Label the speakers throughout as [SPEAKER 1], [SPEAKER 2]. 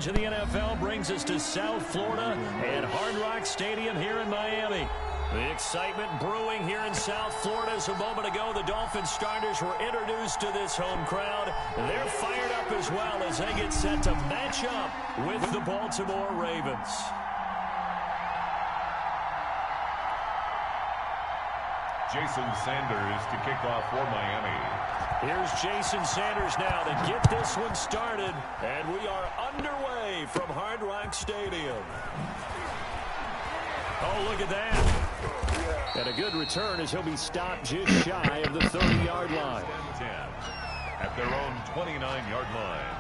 [SPEAKER 1] coverage of the NFL brings us to South Florida and Hard Rock Stadium here in Miami. The excitement brewing here in South Florida as a moment ago the Dolphins starters were introduced to this home crowd. They're fired up as well as they get set to match up with the Baltimore Ravens.
[SPEAKER 2] Jason Sanders to kick off for Miami.
[SPEAKER 1] Here's Jason Sanders now to get this one started. And we are underway from Hard Rock Stadium. Oh, look at that. And a good return as he'll be stopped just shy of the 30-yard line.
[SPEAKER 2] 10 at their own 29-yard line.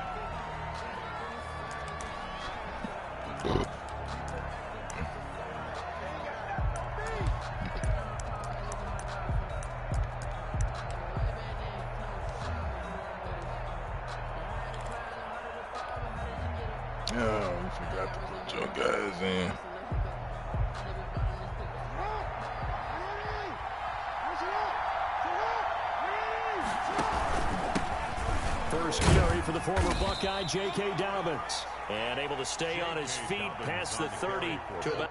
[SPEAKER 3] Oh, we forgot to put your guys in.
[SPEAKER 1] First carry for the former Buckeye, J.K. Dobbins. And able to stay on his feet past the 30 to about...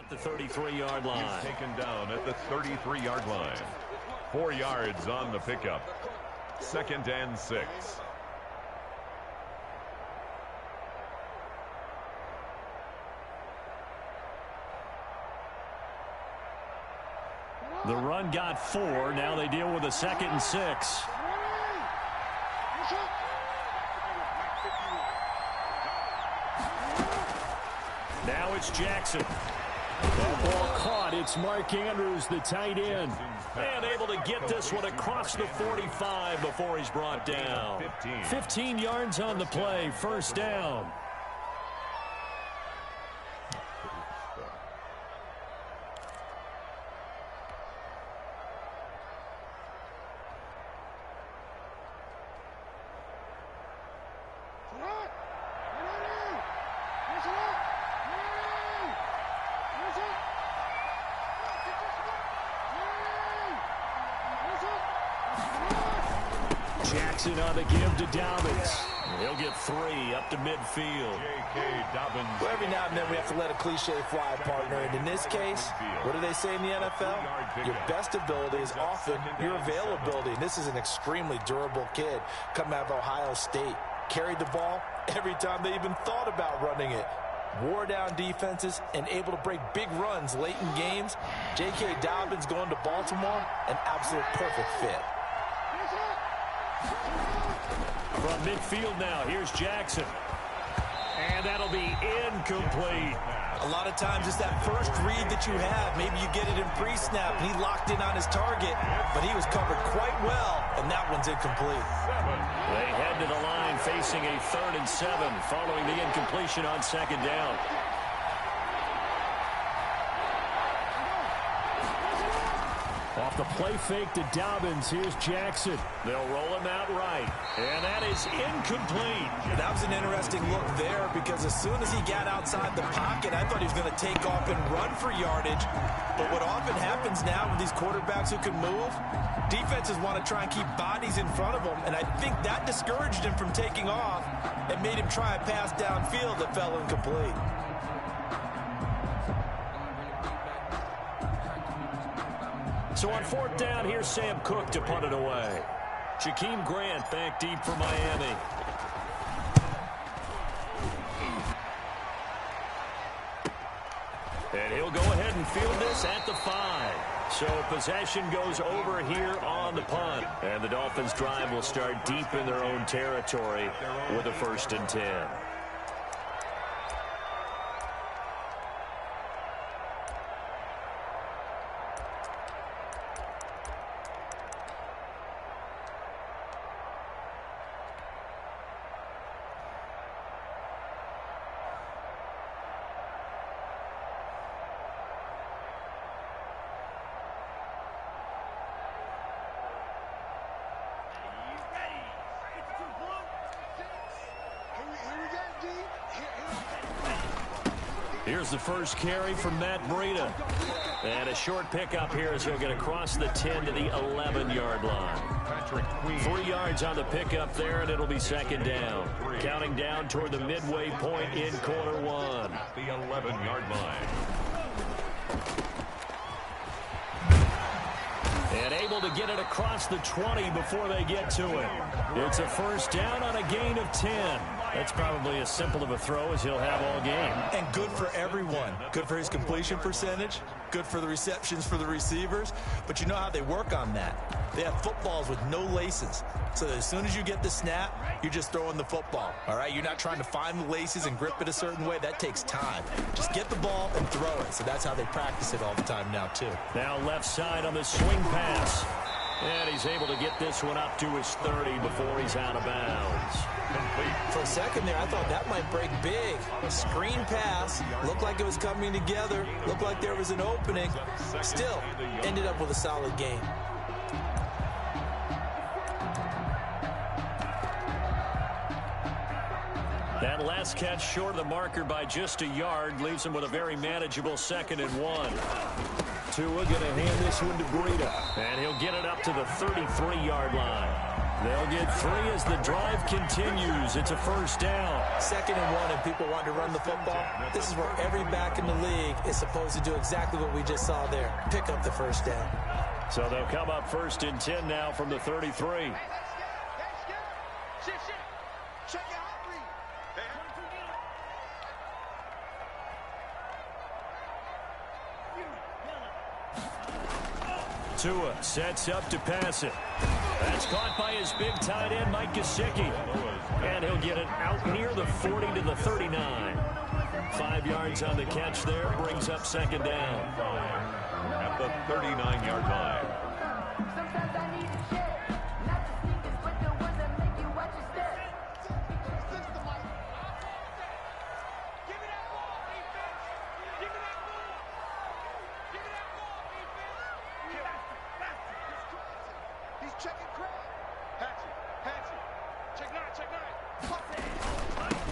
[SPEAKER 1] the 33-yard line.
[SPEAKER 2] He's taken down at the 33-yard line. 4 yards on the pickup. 2nd and 6.
[SPEAKER 1] The run got 4. Now they deal with a 2nd and 6. Now it's Jackson. That ball caught. It's Mark Andrews, the tight end. And able to get this one across the 45 before he's brought down. 15 yards on the play. First down. Jackson on the give to Dobbins. He'll get 3 up to midfield.
[SPEAKER 2] J.K. Dobbins.
[SPEAKER 4] Well, every now and then we have to let a cliche fly, partner. And in this case, what do they say in the NFL? Your best ability is often your availability. And this is an extremely durable kid coming out of Ohio State. Carried the ball every time they even thought about running it. Wore down defenses and able to break big runs late in games. J.K. Dobbins going to Baltimore, an absolute perfect fit.
[SPEAKER 1] From midfield now, here's Jackson. And that'll be incomplete.
[SPEAKER 4] A lot of times it's that first read that you have. Maybe you get it in pre-snap, and he locked in on his target, but he was covered quite well, and that one's incomplete.
[SPEAKER 1] They head to the line facing a 3rd and 7 following the incompletion on 2nd down. Off the play fake to Dobbins. Here's Jackson. They'll roll him out right. And that is incomplete.
[SPEAKER 4] That was an interesting look there because as soon as he got outside the pocket, I thought he was going to take off and run for yardage. But what often happens now with these quarterbacks who can move, defenses want to try and keep bodies in front of them. And I think that discouraged him from taking off and made him try a pass downfield that fell incomplete.
[SPEAKER 1] So on 4th down, here's Sam Cook to punt it away. Jakeem Grant back deep for Miami. And he'll go ahead and field this at the 5. So possession goes over here on the punt. And the Dolphins drive will start deep in their own territory with a 1st and 10. Here's the first carry from Matt Breida. And a short pickup here as he'll get across the 10 to the 11-yard line. 3 yards on the pickup there, and it'll be second down. Counting down toward the midway point in quarter one.
[SPEAKER 2] The 11-yard line.
[SPEAKER 1] And able to get it across the 20 before they get to it. It's a first down on a gain of 10. That's probably as simple of a throw as he'll have all game.
[SPEAKER 4] And good for everyone. Good for his completion percentage. Good for the receptions for the receivers. But you know how they work on that. They have footballs with no laces. So that as soon as you get the snap, you're just throwing the football. All right? You're not trying to find the laces and grip it a certain way. That takes time. Just get the ball and throw it. So that's how they practice it all the time now, too.
[SPEAKER 1] Now left side on the swing pass. And he's able to get this one up to his 30 before he's out of bounds.
[SPEAKER 4] For a second there, I thought that might break big. A screen pass. Looked like it was coming together. Looked like there was an opening. Still, ended up with a solid game.
[SPEAKER 1] That last catch short of the marker by just a yard leaves him with a very manageable 2nd and 1. Tua going to hand this one to Breida, and he'll get it up to the 33-yard line. They'll get 3 as the drive continues. It's a first down.
[SPEAKER 4] 2nd and 1, and people want to run the football. This is where every back in the league is supposed to do exactly what we just saw there. Pick up the first down.
[SPEAKER 1] So they'll come up 1st and 10 now from the 33. Tua sets up to pass it. That's caught by his big tight end, Mike Gesicki. And he'll get it out near the 40 to the 39. 5 yards on the catch there, brings up 2nd down.
[SPEAKER 2] At the 39-yard line.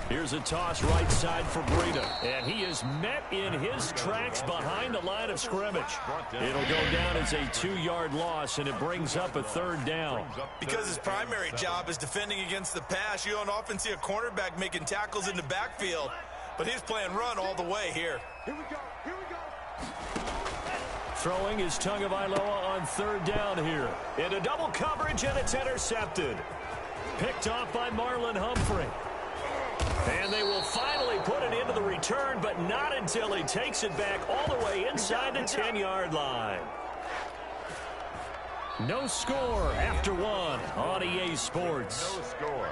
[SPEAKER 1] Here's a toss right side for Breida. And he is met in his tracks behind the line of scrimmage. It'll go down as a 2-yard loss, and it brings up a 3rd down.
[SPEAKER 4] Because his primary job is defending against the pass, you don't often see a cornerback making tackles in the backfield. But he's playing run all the way here.
[SPEAKER 5] Here we go. Here we go.
[SPEAKER 1] Throwing is Tagovailoa on 3rd down here. Into double coverage, and it's intercepted. Picked off by Marlon Humphrey. And they will finally put it into the return, but not until he takes it back all the way inside the 10-yard line. No score after 1 on EA Sports.
[SPEAKER 2] No score.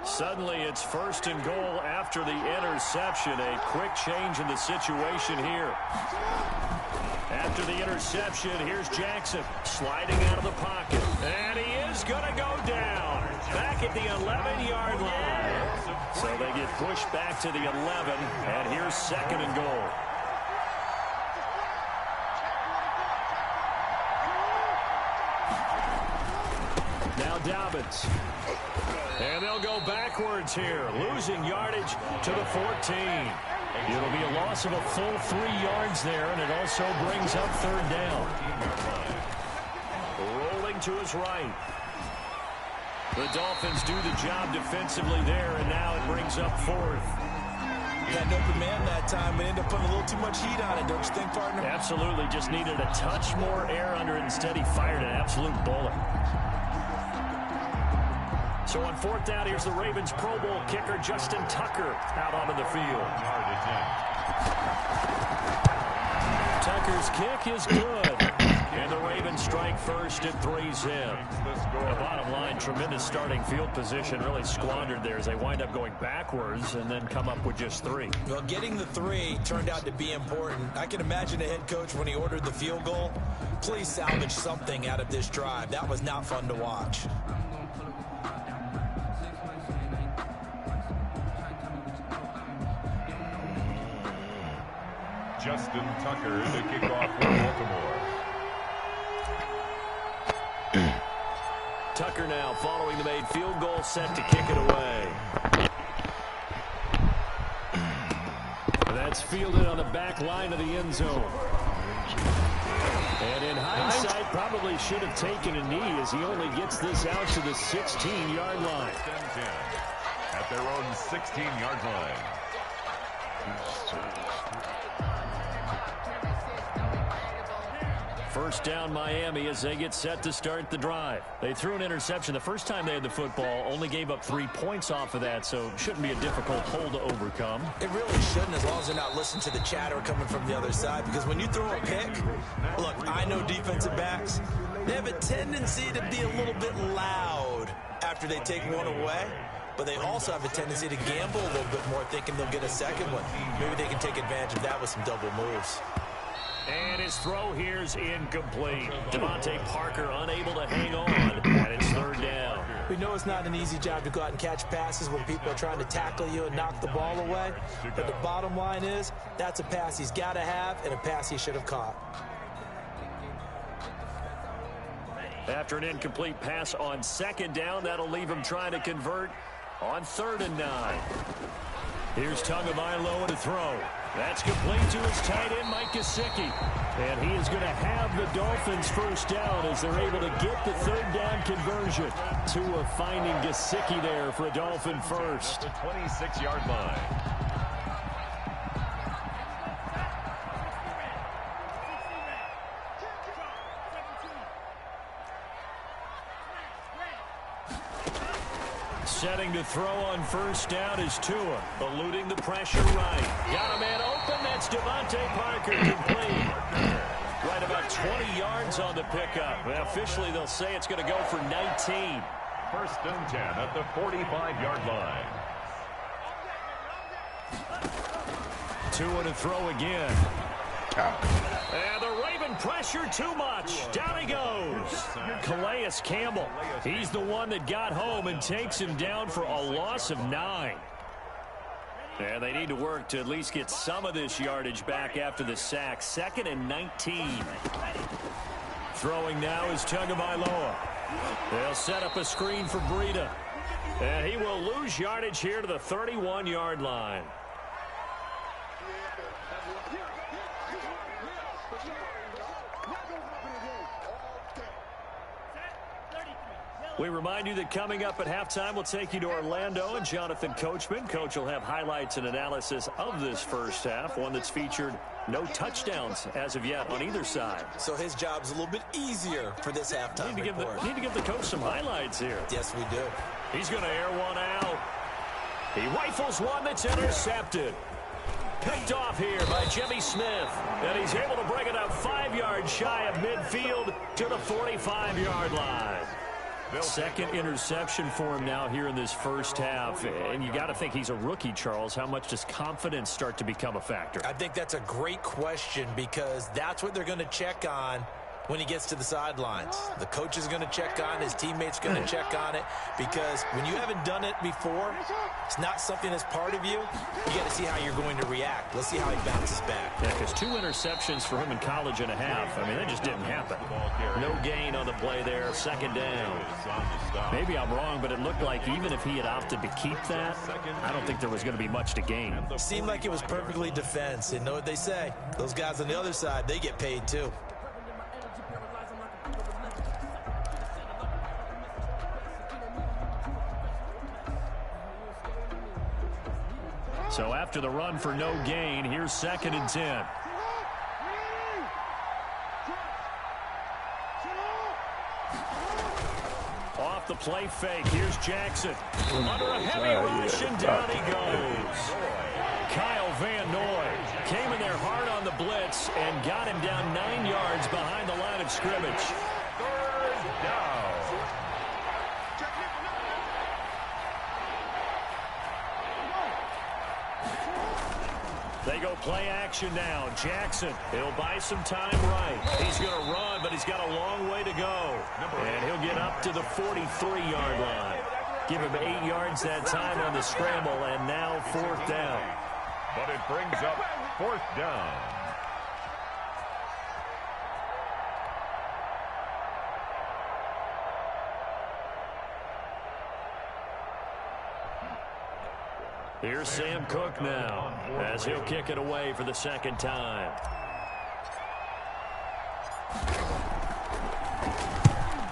[SPEAKER 1] Suddenly it's 1st and goal after the interception. A quick change in the situation here. After the interception, here's Jackson sliding out of the pocket. And he is going to go down. Back at the 11-yard line. So they get pushed back to the 11, and here's 2nd and goal. Now Dobbins. And they'll go backwards here, losing yardage to the 14. It'll be a loss of a full 3 yards there, and it also brings up 3rd down. Rolling to his right. The Dolphins do the job defensively there, and now it brings up 4th.
[SPEAKER 4] Had an open man that time, but ended up putting a little too much heat on it, don't you think, partner?
[SPEAKER 1] Absolutely, just needed a touch more air under it. Instead, he fired an absolute bullet. So on 4th down, here's the Ravens Pro Bowl kicker, Justin Tucker, out onto the field. Tucker's kick is good. And the Ravens strike first at 3-zip. The bottom line, tremendous starting field position, really squandered there as they wind up going backwards and then come up with just 3.
[SPEAKER 4] Well, getting the 3 turned out to be important. I can imagine the head coach when he ordered the field goal. Please salvage something out of this drive. That was not fun to watch.
[SPEAKER 2] Justin Tucker to kick off for Baltimore.
[SPEAKER 1] Tucker now following the made field goal, set to kick it away. That's fielded on the back line of the end zone. And in hindsight, probably should have taken a knee as he only gets this out to the 16-yard line.
[SPEAKER 2] At their own 16-yard line.
[SPEAKER 1] First down Miami as they get set to start the drive. They threw an interception the first time they had the football, only gave up 3 points off of that, so shouldn't be a difficult hole to overcome.
[SPEAKER 4] It really shouldn't, as long as they're not listening to the chatter coming from the other side, because when you throw a pick, look, I know defensive backs, they have a tendency to be a little bit loud after they take one away, but they also have a tendency to gamble a little bit more, thinking they'll get a second one. Maybe they can take advantage of that with some double moves.
[SPEAKER 1] And his throw here's incomplete. Devontae Parker unable to hang on, and it's third down.
[SPEAKER 4] We know it's not an easy job to go out and catch passes when people are trying to tackle you and knock the ball away, but the bottom line is that's a pass he's got to have and a pass he should have caught.
[SPEAKER 1] After an incomplete pass on second down, that'll leave him trying to convert on 3rd and 9. Here's Tagovailoa to throw. That's complete to his tight end, Mike Gesicki. And he is going to have the Dolphins first down as they're able to get the 3rd down conversion. Tua finding Gesicki there for a Dolphin first.
[SPEAKER 2] The 26-yard line.
[SPEAKER 1] Setting to throw on first down is Tua, eluding the pressure right. Got a man open, that's Devontae Parker, complete. Right about 20 yards on the pickup. Well, officially, they'll say it's going to go for 19.
[SPEAKER 2] 1st and 10 at the 45-yard line.
[SPEAKER 1] Tua to throw again. And the Raven pressure too much. Down he goes. Calais Campbell. He's the one that got home and takes him down for a loss of 9. And they need to work to at least get some of this yardage back after the sack. 2nd and 19. Throwing now is Tagovailoa. They'll set up a screen for Breida. And he will lose yardage here to the 31-yard line. We remind you that coming up at halftime, we'll take you to Orlando and Jonathan Coachman. Coach will have highlights and analysis of this first half, one that's featured no touchdowns as of yet on either side.
[SPEAKER 4] So his job's a little bit easier for this halftime report.
[SPEAKER 1] Need to give the coach some highlights here.
[SPEAKER 4] Yes, we do.
[SPEAKER 1] He's going to air one out. He rifles one that's intercepted. Picked off here by Jimmy Smith. And he's able to bring it up 5 yards shy of midfield to the 45-yard line. 2nd interception for him now here in this first half. And you got to think he's a rookie, Charles. How much does confidence start to become a factor?
[SPEAKER 4] I think that's a great question because that's what they're going to check on when he gets to the sidelines. The coach is going to check on, his teammates going to check on it, because when you haven't done it before, it's not something that's part of you. You got to see how you're going to react. Let's see how he bounces back.
[SPEAKER 1] Yeah, because 2 interceptions for him in college and a half. I mean, that just didn't happen. No gain on the play there, 2nd down. Maybe I'm wrong, but it looked like even if he had opted to keep that, I don't think there was going to be much to gain.
[SPEAKER 4] It seemed like it was perfectly defense. And know what they say? Those guys on the other side, they get paid too.
[SPEAKER 1] So after the run for no gain, here's 2nd and 10. Off the play fake, here's Jackson. Under a heavy rush, and down he goes. Kyle Van Noy came in there hard on the blitz and got him down 9 yards behind the line of scrimmage.
[SPEAKER 2] 3rd down.
[SPEAKER 1] They go play action now. Jackson, he'll buy some time right. He's going to run, but he's got a long way to go. And he'll get up to the 43-yard line. Give him 8 yards that time on the scramble, and now 4th down.
[SPEAKER 2] But it brings up 4th down.
[SPEAKER 1] Here's Sam Cook now as he'll kick it away for the second time.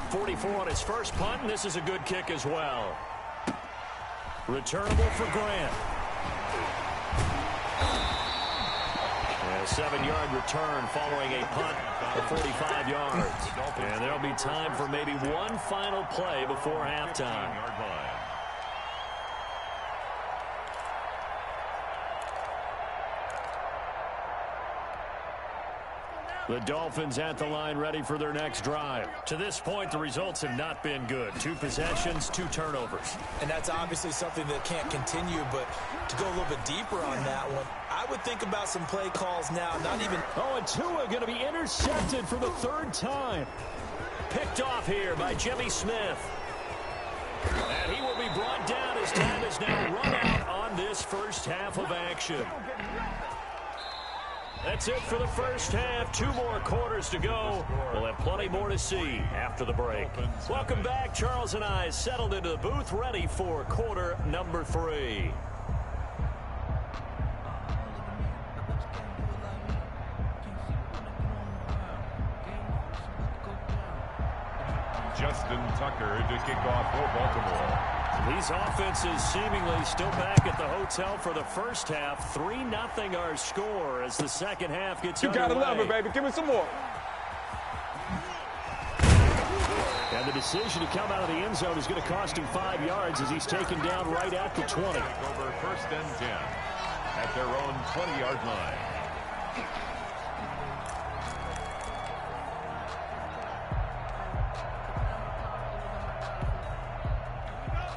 [SPEAKER 1] .44 on his first punt, and this is a good kick as well. Returnable for Grant. And a 7-yard return following a punt of 45 yards. And there'll be time for maybe one final play before halftime. The Dolphins at the line ready for their next drive. To this point, the results have not been good. 2 possessions, 2 turnovers.
[SPEAKER 4] And that's obviously something that can't continue, but to go a little bit deeper on that one, I would think about some play calls now, not even...
[SPEAKER 1] Oh, and Tua going to be intercepted for the 3rd time. Picked off here by Jimmy Smith. And he will be brought down as time is now run out on this first half of action. That's it for the first half. 2 more quarters to go. We'll have plenty more to see after the break. Welcome back. Charles and I settled into the booth, ready for quarter number 3.
[SPEAKER 2] Justin Tucker to kick off for Baltimore.
[SPEAKER 1] These offenses seemingly still back at the hotel for the first half. 3-0 our score as the second half gets underway.
[SPEAKER 5] You gotta love it, baby. Give me some more.
[SPEAKER 1] And the decision to come out of the end zone is going to cost him 5 yards as he's taken down right at the 20.
[SPEAKER 2] Over 1st and 10 at their own 20-yard line.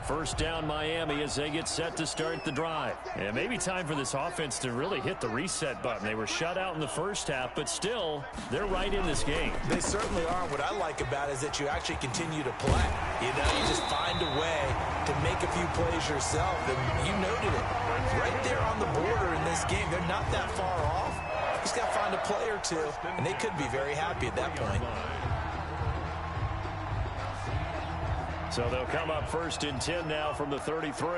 [SPEAKER 1] First down Miami as they get set to start the drive. And maybe time for this offense to really hit the reset button. They were shut out in the first half, but still, they're right in this game.
[SPEAKER 4] They certainly are. What I like about it is that you actually continue to play. You know, you just find a way to make a few plays yourself, and you noted it. Right there on the border in this game, they're not that far off. You just got to find a play or two, and they could be very happy at that point.
[SPEAKER 1] So they'll come up 1st and 10 now from the 33.
[SPEAKER 6] Set the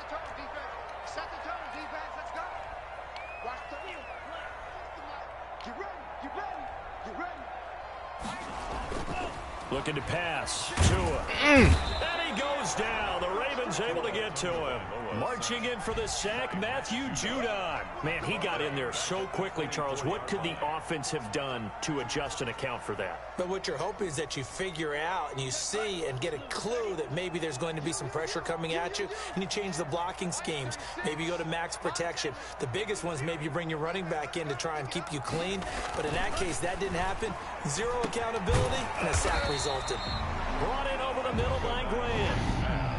[SPEAKER 6] tone, defense. Set the tone, defense. Let's go. Watch the wheel. Get ready. Get ready. Get ready.
[SPEAKER 1] Looking to pass. Tua. And he goes down. The Ravens able to get to him. Marching in for the sack, Matthew Judon. Man, he got in there so quickly, Charles. What could the offense have done to adjust and account for that?
[SPEAKER 4] But what you're hoping is that you figure out and you see and get a clue that maybe there's going to be some pressure coming at you, and you change the blocking schemes. Maybe you go to max protection. The biggest ones, maybe you bring your running back in to try and keep you clean. But in that case, that didn't happen. 0 accountability, and a sack resulted.
[SPEAKER 1] Brought in over the middle by Grant.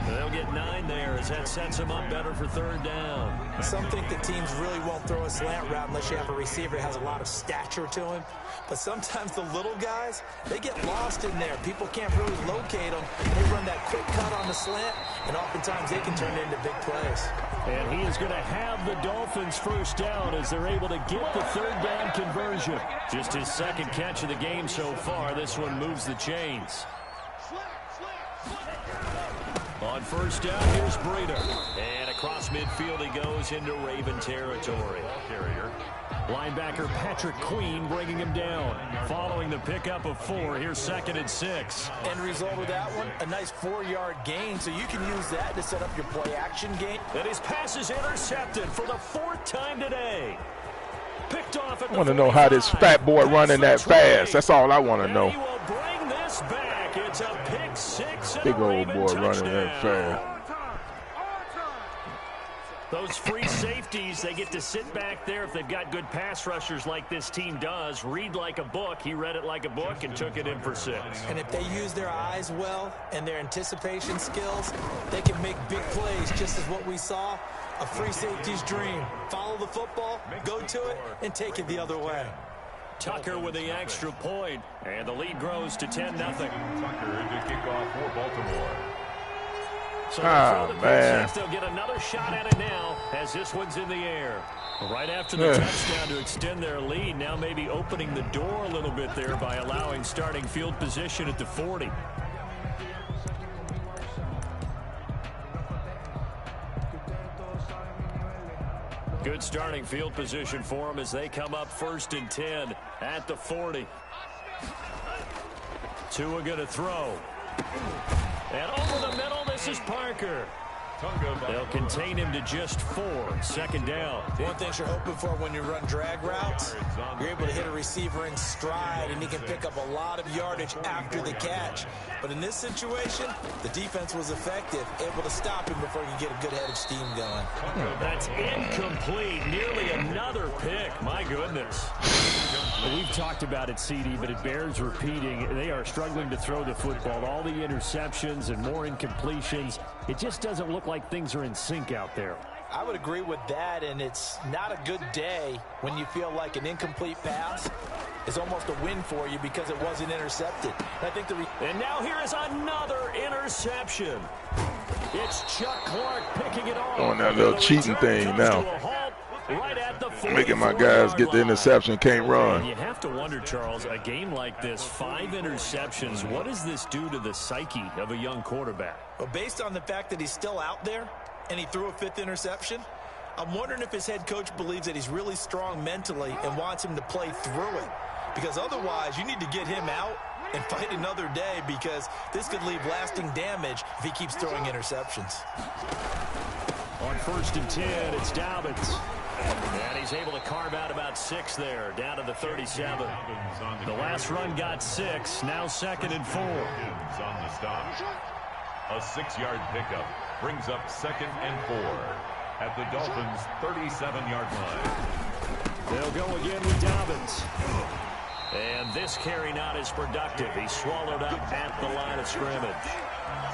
[SPEAKER 1] They'll get 9 there as that sets them up better for 3rd down.
[SPEAKER 4] Some think that teams really won't throw a slant route unless you have a receiver that has a lot of stature to him. But sometimes the little guys, they get lost in there. People can't really locate them. They run that quick cut on the slant, and oftentimes they can turn it into big plays.
[SPEAKER 1] And he is going to have the Dolphins first down as they're able to get the 3rd down conversion. Just his 2nd catch of the game so far. This one moves the chains. On 1st down, here's Breida. And across midfield he goes into Raven territory. Linebacker Patrick Queen bringing him down. Following the pickup of 4, here's 2nd and 6.
[SPEAKER 4] End result of that one, a nice 4-yard gain, so you can use that to set up your play-action game.
[SPEAKER 1] And his pass is intercepted for the 4th time today. Picked off at the
[SPEAKER 3] I want to know how this fat boy running that fast. That's all I want to know.
[SPEAKER 1] He will bring this back. It's a pick 6 and
[SPEAKER 3] Big
[SPEAKER 1] a
[SPEAKER 3] old
[SPEAKER 1] Raven
[SPEAKER 3] boy
[SPEAKER 1] touchdown.
[SPEAKER 3] running that fast.
[SPEAKER 1] Those free safeties, they get to sit back there if they've got good pass rushers like this team does. Read like a book. He read it like a book and took it in for 6.
[SPEAKER 4] And if they use their eyes well and their anticipation skills, they can make big plays, just as what we saw. A free safety's dream. Follow the football, go to it, and take it the other way.
[SPEAKER 1] Tucker with the extra point, and the lead grows to 10-0.
[SPEAKER 2] Tucker to kick off for Baltimore.
[SPEAKER 1] So
[SPEAKER 3] man.
[SPEAKER 1] they'll get another shot at it now as this one's in the air. Right after the touchdown to extend their lead, now maybe opening the door a little bit there by allowing starting field position at the 40. Good starting field position for them as they come up 1st and 10 at the 40. Tua going to throw. And over the middle, this is Parker. They'll contain him to just 4. 2nd down.
[SPEAKER 4] One thing you're hoping for when you run drag routes, you're able to hit a receiver in stride, and he can pick up a lot of yardage after the catch. But in this situation, the defense was effective, able to stop him before you get a good head of steam going.
[SPEAKER 1] That's incomplete. Nearly another pick. My goodness. We've talked about it, CD, but it bears repeating. They are struggling to throw the football. All the interceptions and more incompletions. It just doesn't look like things are in sync out there.
[SPEAKER 4] I would agree with that, and it's not a good day when you feel like an incomplete pass is almost a win for you because it wasn't intercepted. And I think
[SPEAKER 1] and now here is another interception. It's Chuck Clark picking it off.
[SPEAKER 3] Doing that little cheating thing now.
[SPEAKER 1] Right at the
[SPEAKER 3] making my guys get the interception, can't run.
[SPEAKER 1] And you have to wonder, Charles, a game like this, 5 interceptions, what does this do to the psyche of a young quarterback?
[SPEAKER 4] Well, based on the fact that he's still out there and he threw a 5th interception, I'm wondering if his head coach believes that he's really strong mentally and wants him to play through it. Because otherwise, you need to get him out and fight another day, because this could leave lasting damage if he keeps throwing interceptions.
[SPEAKER 1] On 1st and 10, it's Dobbins. And he's able to carve out about 6 there, down to the 37. The last run got 6, now 2nd and 4.
[SPEAKER 2] On the stop. A 6-yard pickup brings up 2nd and 4 at the Dolphins' 37-yard line.
[SPEAKER 1] They'll go again with Dobbins. And this carry not as productive. He's swallowed up at the line of scrimmage.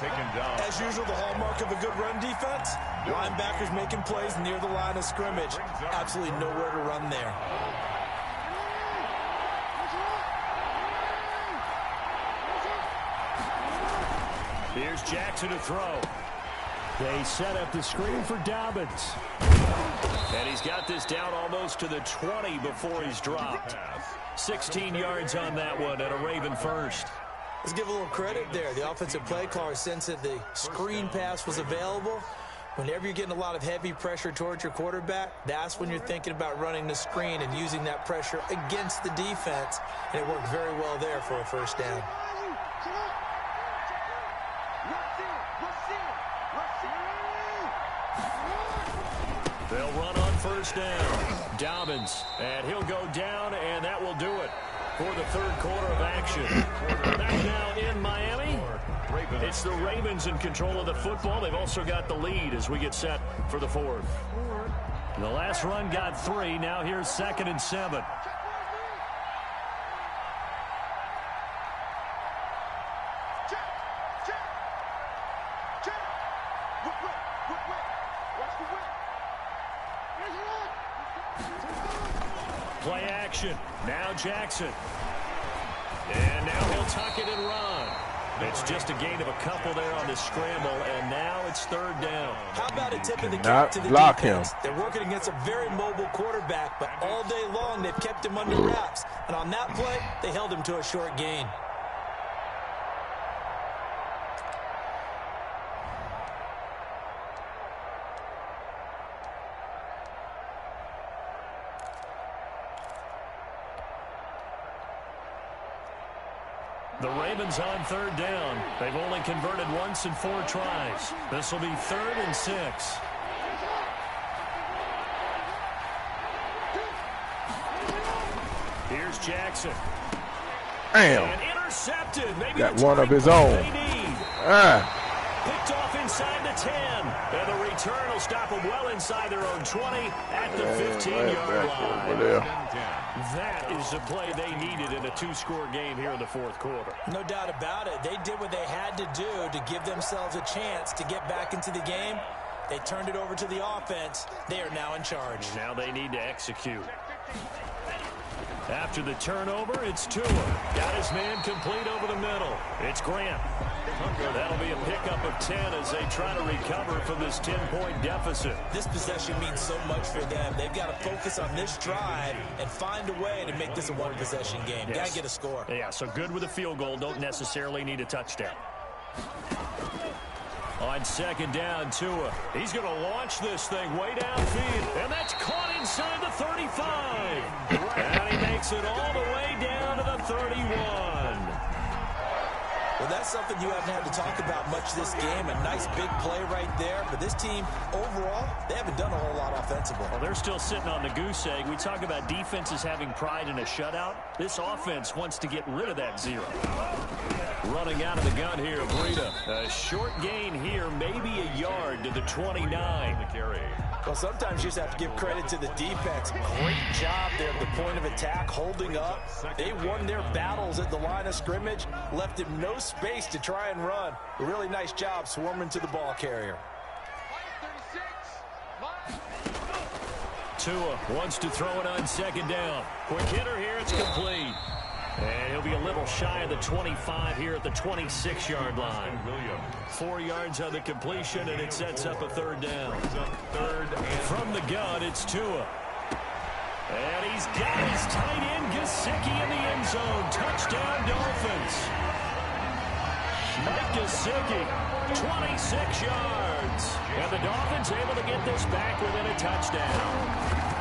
[SPEAKER 2] Taken down.
[SPEAKER 4] As usual, the hallmark of a good run defense, linebackers making plays near the line of scrimmage. Absolutely nowhere to run there.
[SPEAKER 1] Here's Jackson to throw. They set up the screen for Dobbins. And he's got this down almost to the 20 before he's dropped. 16 yards on that one and a Raven first.
[SPEAKER 4] Let's give a little credit there. The offensive play caller sensed that the screen pass was available. Whenever you're getting a lot of heavy pressure towards your quarterback, that's when you're thinking about running the screen and using that pressure against the defense. And it worked very well there for a 1st down.
[SPEAKER 1] They'll run on 1st down. Dobbins, and he'll go down, and that will do it for the 3rd quarter of action. Back now in Miami. It's the Ravens in control of the football. They've also got the lead as we get set for the 4th. The last run got 3. Now here's 2nd and 7. Play action. Now Jackson. And now he'll tuck it and run. It's just a gain of a couple there on the scramble, and now it's 3rd down.
[SPEAKER 4] How about a tip of the cap to the defense? They're working against a very mobile quarterback, but all day long they've kept him under wraps. And on that play, they held him to a short gain.
[SPEAKER 1] The Ravens on 3rd down. They've only converted once in 4 tries. This will be 3rd and 6. Here's Jackson.
[SPEAKER 3] Damn.
[SPEAKER 1] And intercepted. Maybe
[SPEAKER 3] got one of his own.
[SPEAKER 1] Picked off inside the 10. And the return will stop them well inside their own 20 at the 15-yard line. That is the play they needed in a 2-score game here in the 4th quarter.
[SPEAKER 4] No doubt about it. They did what they had to do to give themselves a chance to get back into the game. They turned it over to the offense. They are now in charge.
[SPEAKER 1] Now they need to execute. After the turnover, it's Tua. Got his man complete over the middle. It's Grant. That'll be a pickup of 10 as they try to recover from this 10-point deficit.
[SPEAKER 4] This possession means so much for them. They've got to focus on this drive and find a way to make this a one-possession game.
[SPEAKER 1] Yes.
[SPEAKER 4] Got to get a score.
[SPEAKER 1] Yeah, so good with a field goal. Don't necessarily need a touchdown. On second down, Tua. He's going to launch this thing way downfield. And that's caught inside the 35. And he makes it all the way down to the 31.
[SPEAKER 4] Well, that's something you haven't had to talk about much this game. A nice big play right there. But this team, overall, they haven't done a whole lot offensively.
[SPEAKER 1] Well, they're still sitting on the goose egg. We talk about defenses having pride in a shutout. This offense wants to get rid of that 0. Running out of the gun here, Breida. A short gain here, maybe a yard to the 29.
[SPEAKER 4] Well, sometimes you just have to give credit to the defense. Great job there at the point of attack, holding up. They won their battles at the line of scrimmage, left him no space to try and run. A really nice job swarming to the ball carrier.
[SPEAKER 1] Tua wants to throw it on second down. Quick hitter here, it's complete. And he'll be a little shy of the 25 here at the 26-yard line. 4 yards on the completion, and it sets up a third down. From the gun, it's Tua. And he's got his tight end, Gesicki, in the end zone. Touchdown, Dolphins. Mike Gesicki, 26 yards. And the Dolphins able to get this back within a touchdown.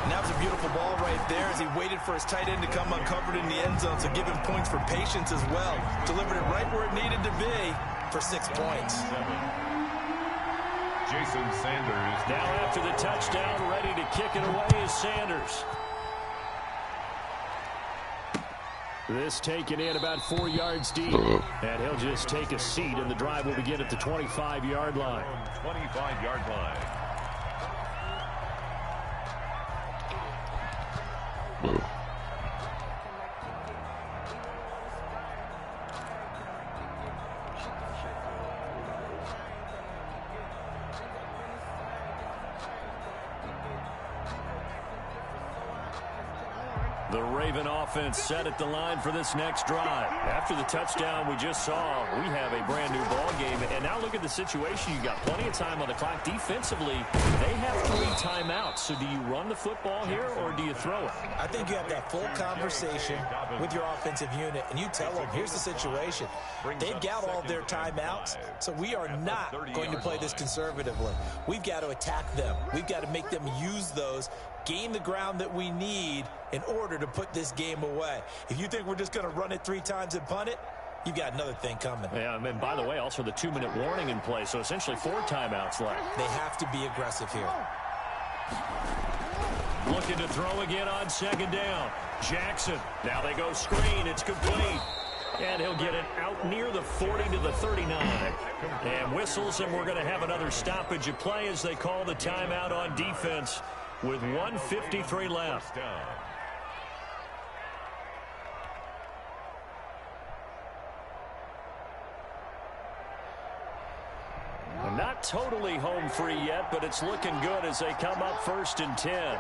[SPEAKER 4] And that was a beautiful ball right there as he waited for his tight end to come uncovered in the end zone, so give him points for patience as well. Delivered it right where it needed to be for 6 points.
[SPEAKER 2] Jason Sanders.
[SPEAKER 1] Now after the touchdown, ready to kick it away is Sanders. This taken in about 4 yards deep. And he'll just take a seat, and the drive will begin at the 25-yard line.
[SPEAKER 2] 25-yard line.
[SPEAKER 1] The Raven offense set at the line for this next drive. After the touchdown we just saw, we have a brand new ball game. And now look at the situation. You've got plenty of time on the clock. Defensively, they have 3 timeouts. So do you run the football here or do you throw it?
[SPEAKER 4] I think you have that full conversation with your offensive unit, and you tell them, here's the situation. They've got all their timeouts, so we are not going to play this conservatively. We've got to attack them. We've got to make them use those, gain the ground that we need in order to put this game away. If you think we're just going to run it 3 times and punt it, you've got another thing coming.
[SPEAKER 1] Yeah, and by the way, also the 2-minute warning in play, so essentially 4 timeouts left.
[SPEAKER 4] They have to be aggressive here.
[SPEAKER 1] Looking to throw again on second down. Jackson. Now they go screen. It's complete. And he'll get it out near the 40 to the 39. And whistles, and we're going to have another stoppage of play as they call the timeout on defense with 1:53 left. Not totally home free yet, but it's looking good as they come up 1st and 10.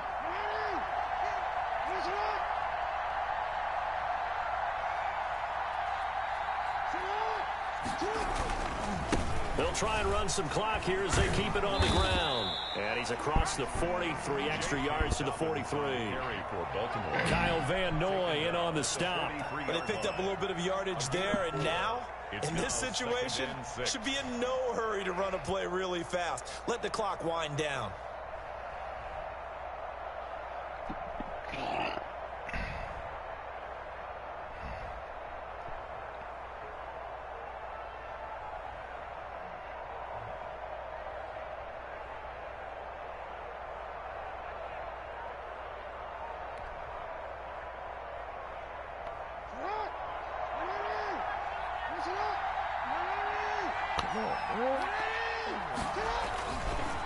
[SPEAKER 1] They'll try and run some clock here as they keep it on the ground. And he's across the 40, 3 extra yards to the 43. Kyle Van Noy in on the stop.
[SPEAKER 4] But they picked up a little bit of yardage there, and now, in this situation, should be in no hurry to run a play really fast. Let the clock wind down.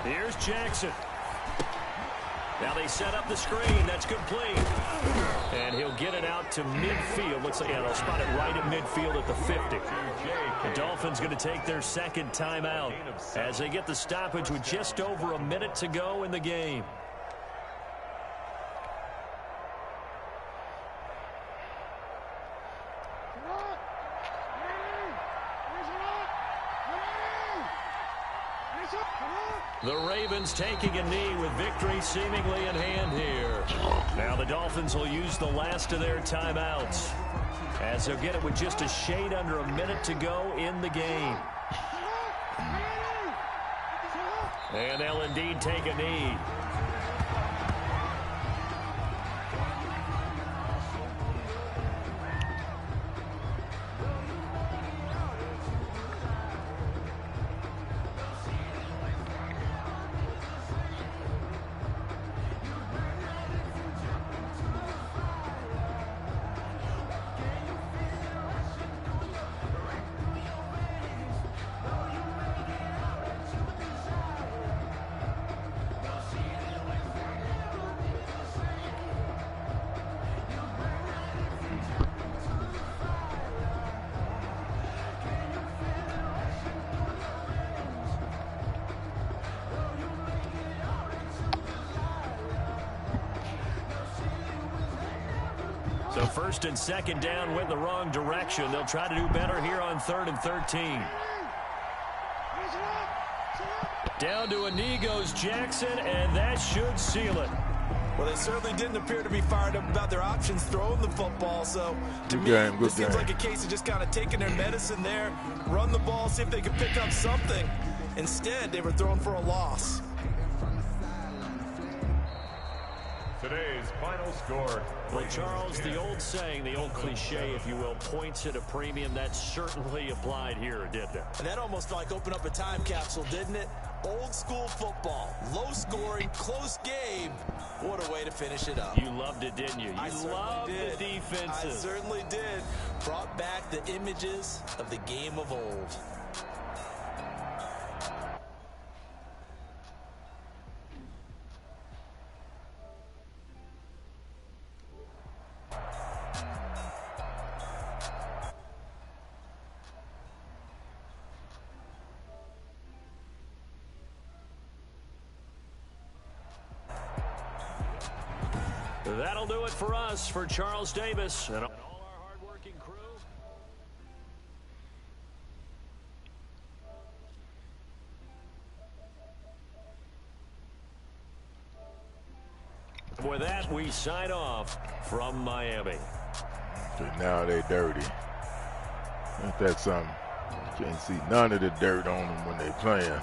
[SPEAKER 1] Here's Jackson. Now they set up the screen. That's complete. And he'll get it out to midfield. Looks like they'll spot it right at midfield at the 50. The Dolphins going to take their second timeout as they get the stoppage with just over a minute to go in the game. The Ravens taking a knee with victory seemingly in hand here. Now the Dolphins will use the last of their timeouts as they'll get it with just a shade under a minute to go in the game. And they'll indeed take a knee. So first and second down went the wrong direction. They'll try to do better here on 3rd and 13. Down to a knee goes Jackson, and that should seal it.
[SPEAKER 4] Well, they certainly didn't appear to be fired up about their options throwing the football. So, to me, it seems like a case of just kind of taking their medicine there, run the ball, see if they could pick up something. Instead, they were thrown for a loss.
[SPEAKER 2] Today's final score.
[SPEAKER 1] Well, Charles, the old saying, the old cliche, if you will, points at a premium, that certainly applied here, didn't it?
[SPEAKER 4] And that almost like opened up a time capsule, didn't it? Old school football, low scoring, close game. What a way to finish it up.
[SPEAKER 1] You loved it, didn't you? You loved the defenses.
[SPEAKER 4] I certainly did. Brought back the images of the game of old.
[SPEAKER 1] That'll do it for us, for Charles Davis and all our hard-working crew. With that, we sign off from Miami.
[SPEAKER 3] Now they dirty. Ain't that something? You can't see none of the dirt on them when they playing.